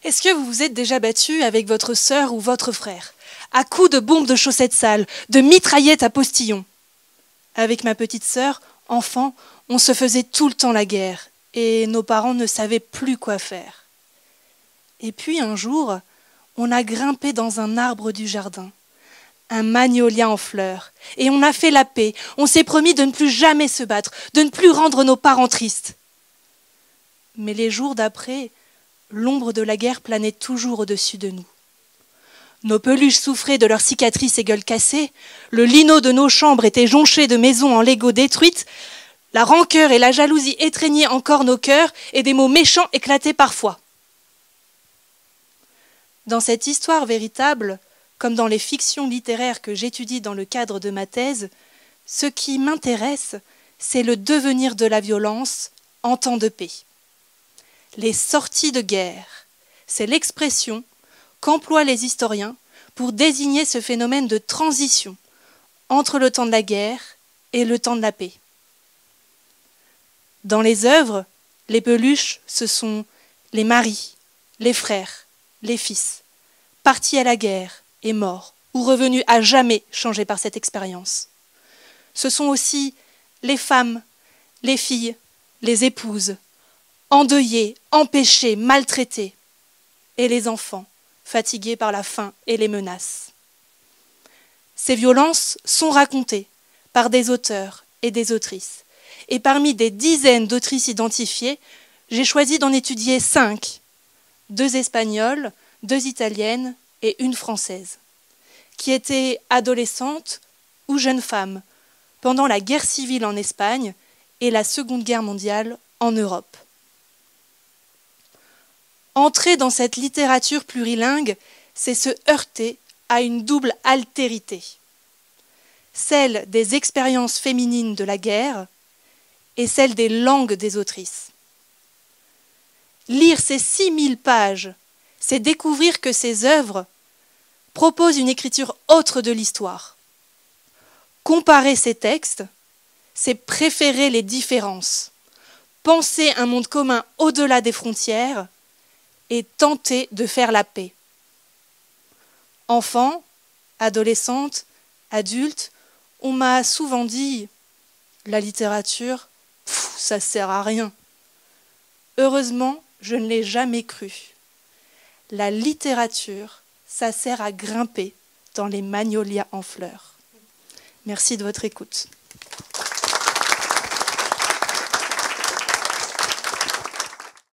Est-ce que vous vous êtes déjà battu avec votre sœur ou votre frère, à coups de bombes de chaussettes sales, de mitraillettes à postillons? Avec ma petite sœur, enfant, on se faisait tout le temps la guerre, et nos parents ne savaient plus quoi faire. Et puis un jour, on a grimpé dans un arbre du jardin, un magnolia en fleurs, et on a fait la paix. On s'est promis de ne plus jamais se battre, de ne plus rendre nos parents tristes. Mais les jours d'après, l'ombre de la guerre planait toujours au-dessus de nous. Nos peluches souffraient de leurs cicatrices et gueules cassées, le lino de nos chambres était jonché de maisons en Lego détruites, la rancœur et la jalousie étreignaient encore nos cœurs et des mots méchants éclataient parfois. Dans cette histoire véritable, comme dans les fictions littéraires que j'étudie dans le cadre de ma thèse, ce qui m'intéresse, c'est le devenir de la violence en temps de paix. Les sorties de guerre, c'est l'expression qu'emploient les historiens pour désigner ce phénomène de transition entre le temps de la guerre et le temps de la paix. Dans les œuvres, les peluches, ce sont les maris, les frères, les fils, partis à la guerre et morts, ou revenus à jamais changés par cette expérience. Ce sont aussi les femmes, les filles, les épouses, endeuillées, empêchées, maltraitées, et les enfants, fatigués par la faim et les menaces. Ces violences sont racontées par des auteurs et des autrices. Et parmi des dizaines d'autrices identifiées, j'ai choisi d'en étudier 5, 2 espagnoles, 2 italiennes et 1 française, qui étaient adolescentes ou jeunes femmes pendant la guerre civile en Espagne et la Seconde Guerre mondiale en Europe. Entrer dans cette littérature plurilingue, c'est se heurter à une double altérité, celle des expériences féminines de la guerre et celle des langues des autrices. Lire ces 6000 pages, c'est découvrir que ces œuvres proposent une écriture autre de l'histoire. Comparer ces textes, c'est préférer les différences, penser un monde commun au-delà des frontières et tenter de faire la paix. Enfant, adolescente, adulte, on m'a souvent dit « la littérature, ça sert à rien ». Heureusement, je ne l'ai jamais cru. La littérature, ça sert à grimper dans les magnolias en fleurs. Merci de votre écoute.